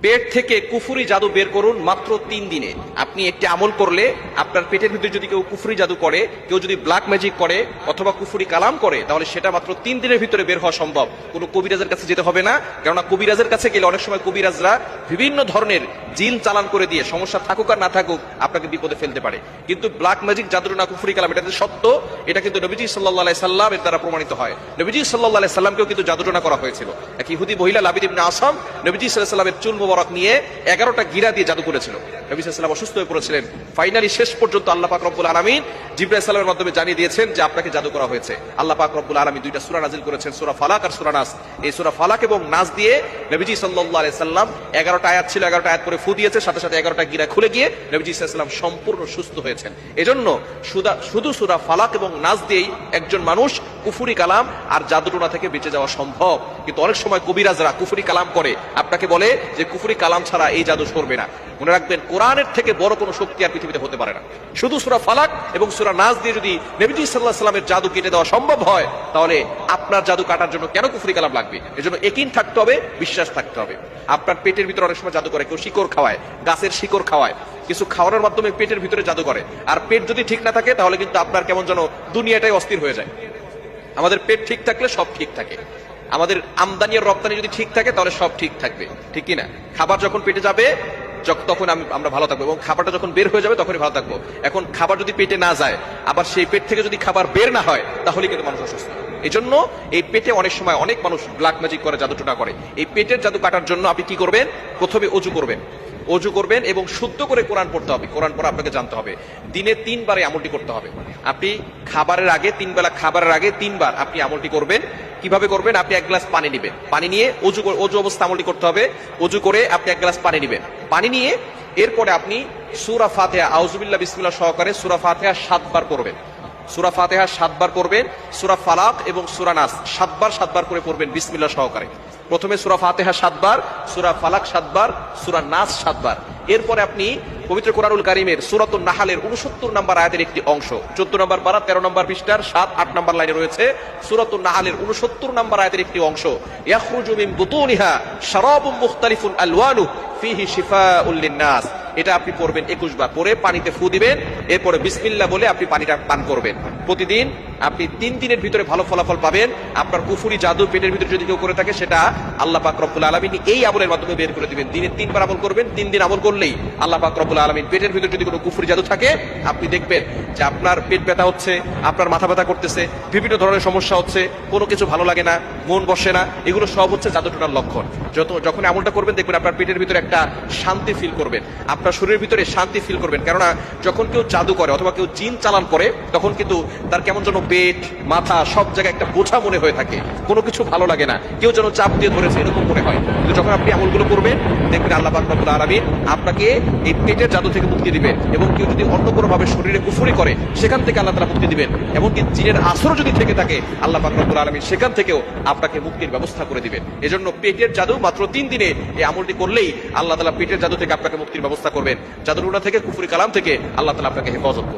পেট থেকে কুফরি জাদু বের করুন মাত্র 3 দিনে। আপনি একটি আমল করলে আপনার পেটের ভিতরে যদি কেউ কুফরি জাদু করে, কেউ যদি ব্ল্যাক ম্যাজিক করে অথবা কুফরি কালাম করে, তাহলে সেটা মাত্র 3 দিনের ভিতরে বের হওয়া সম্ভব। কোনো কবিরাজের কাছে যেতে হবে না, কেননা কবিরাজের কাছে গেলে অনেক সময় কবিরাজরা বিভিন্ন ধরনের জিন চালান করে দিয়ে সমস্যা থাকুক আর না থাকুক আপনাকে বিপদে ফেলতে পারে। কিন্তু ব্ল্যাক ম্যাজিক, জাদু না কুফরি কালাম, এটা সত্য, এটা কিন্তু নবীজি সাল্লাল্লাহু আলাইহি সাল্লাম এর দ্বারা প্রমাণিত হয়। নবীজি সাল্লাল্লাহু আলাইহি সাল্লামকেও কিন্তু জাদুটনা করা হয়েছিল। এক ইহুদি মহিলা লাবিদ ইবনে আসাম নবীজি সাল্লাল্লাহু আলাইহি সাল্লামের চুল মোবারক নিয়ে 11টা গিরা দিয়ে জাদু করেছিল। নবী সাল্লাল্লাহু আলাইহি সাল্লাম অসুস্থ হয়ে পড়েছিলেন। ফাইনালি শেষ পর্যন্ত আল্লাহ পাক রব্বুল আলামিন জিবরাইল সালামের মাধ্যমে জানিয়ে দিয়েছেন যে আপনাকে জাদু করা হয়েছে। আল্লাহ পাক রব্বুল আলামিন 2টা সূরা নাযিল করেছেন, সূরা ফালাক আর সূরা নাস। এই সূরা ফালাক এবং নাস দিয়ে নবীজি সাল্লাল্লাহু আলাইহি সাল্লাম 11টা আয়াত ছিল, 11টা আয়াত করে ফু দিয়েছে, সাথে সাথে 11টা গিরা খুলে গিয়ে নবীজি সাল্লাল্লাহু আলাইহি সাল্লাম সম্পূর্ণ সুস্থ হয়েছেন। এজন্য শুধু সূরা ফালাক এবং নাস দিয়েই একজন মানুষ কুফরি কালাম আর জাদুটোনা থেকে বেঁচে যাওয়া সম্ভব। কিন্তু অনেক সময় কবিরাজরা কুফরি কালাম করে আপনাকে বলে যে কুফরি কালাম ছাড়া এই জাদু সরবে না। মনে রাখবেন, কোরআনের থেকে বড় কোনো শক্তি আর পৃথিবীতে হতে পারে না। শুধু সূরা ফালাক এবং সূরা নাস দিয়ে যদি নবীজি সাল্লাল্লাহু আলাইহি সাল্লামের জাদু কেটে দেওয়া সম্ভব হয়, তাহলে আপনার জাদু কাটার জন্য কেন কুফরি কালাম লাগবে? এজন্য ইয়াকিন থাকতে হবে, বিশ্বাস থাকতে হবে। আপনার পেটের ভিতরে অনেক সময় জাদু করে, কেউ শিকড় খাওয়ায়, গাছের শিকড় খাওয়ায়, কিছু খাওয়ানোর মাধ্যমে পেটের ভিতরে জাদু করে। আর পেট যদি ঠিক না থাকে তাহলে কিন্তু আপনার কেমন যেন দুনিয়াটাই অস্থির হয়ে যায়। আমাদের পেট ঠিক থাকলে সব ঠিক থাকে। আমাদের আমদানি আর রপ্তানি যদি ঠিক থাকে তাহলে সব ঠিক থাকবে, ঠিক কিনা? খাবার যখন পেটে যাবে তখন আমরা ভালো থাকবো, এবং খাবারটা যখন বের হয়ে যাবে তখনই ভালো থাকবো। এখন খাবার যদি পেটে না যায়, আবার সেই পেট থেকে যদি খাবার বের না হয়, তাহলে কিন্তু মানুষ অসুস্থ। এই জন্য এই পেটে অনেক সময় অনেক মানুষ ব্ল্যাক ম্যাজিক করে, জাদুটোনা করে। এই পেটের জাদু কাটার জন্য আপনি কি করবেন? প্রথমে অজু করবেন এবং শুদ্ধ করে কোরআন পড়তে হবে। কোরআন পড়া আপনাকে জানতে হবে। দিনে 3 বার আমলটি করতে হবে। আপনি খাবারের আগে 3 বেলা খাবারের আগে 3 বার আপনি আমলটি করবেন। কিভাবে করবেন? আপনি 1 গ্লাস পানি নেবেন, পানি নিয়ে অজু অবস্থা আমলটি করতে হবে। অজু করে আপনি 1 গ্লাস পানি নেবেন, পানি নিয়ে এরপরে আপনি সূরা ফাতিহা আউযুবিল্লাহ বিসমিল্লাহ সহকারে সূরা ফাতিহা 7 বার পড়বেন। সূরা ফাতিহা 7 বার পড়বেন। সূরা ফালাক এবং সূরা নাস 7 বার করে পড়বেন বিসমিল্লাহ সহকারে। প্রথমে সূরা ফাতিহা 7 বার, সূরা ফালাক 7 বার, সূরা নাস 7 বার। এরপরে আপনি পবিত্র কোরআনুল কারীমের সূরাতুন নাহলের 69 নম্বর আয়াতের একটি অংশ, 14 নম্বর পারা 13 নম্বর পৃষ্ঠার 7, 8 নম্বর লাইনে রয়েছে সূরাতুন নাহলের 69 নম্বর আয়াতের একটি অংশ, ইয়াখরুজু মিন বুতুনিহা শারাবুম মুখতালিফুন আলওয়ানু ফিহি শিফাউল লিন-নাস। এটা আপনি পড়বেন 21 বার, পরে পানিতে ফু দিবেন, এরপরে বিসমিল্লাহ বলে আপনি পানিটা পান করবেন। প্রতিদিন আপনি 3 দিনের ভিতরে ভালো ফলাফল পাবেন। আপনার কুফরি জাদু পেটের ভিতরে যদি কেউ করে থাকে, সেটা আল্লাহ পাক রব্বুল আলামিন এই আমলের মাধ্যমে বের করে দিবেন। দিনে 3 বার আমল করবেন, 3 দিন আমল করলেই আল্লাহ পাক রব্বুল আলামিন পেটের ভিতরে যদি কোনো কুফরি জাদু থাকে, আপনি দেখবেন যে আপনার পেট ব্যথা হচ্ছে, আপনার মাথা ব্যথা করতেছে, বিভিন্ন ধরনের সমস্যা হচ্ছে, কোনো কিছু ভালো লাগে না, মন বসে না, এগুলো সব হচ্ছে জাদুটোনার লক্ষণ। যখন আমলটা করবেন দেখবেন আপনার পেটের ভিতরে একটা শান্তি ফিল করবেন, আপনার শরীরের ভিতরে শান্তি ফিল করবেন। কেননা যখন কেউ জাদু করে অথবা কেউ জিন চালান করে, তখন কিন্তু তার কেমন যেন পেট মাথা সব জায়গায় একটা বোঝা মনে হয়ে থাকে, কোনো কিছু ভালো লাগে না, কেউ যেন চাপ দিয়ে ধরেছে এরকম মনে হয়। কিন্তু যখন আপনি আমলগুলো করবেন দেখবেন আল্লাহ পাক রব্বুল আলামিন আপনাকে এই পেটের জাদু থেকে মুক্তি দিবেন। এবং কেউ যদি অন্য কোনো ভাবে শরীরে কুফরি করে, সেখান থেকে আল্লাহ তাআলা মুক্তি দিবেন। এমনকি জিনের আসর যদি থেকে থাকে, আল্লাহ পাক রব্বুল আলামিন সেখান থেকেও আপনাকে মুক্তির ব্যবস্থা করে দিবেন। এজন্য পেটের জাদু মাত্র 3 দিনে এই আমলটি করলেই আল্লাহ তাআলা পেটের জাদু থেকে আপনাকে মুক্তির ব্যবস্থা করবেন। জাদুটোনা থেকে, কুফরি কালাম থেকে আল্লাহ তাআলা আপনাকে হেফাজত করবেন।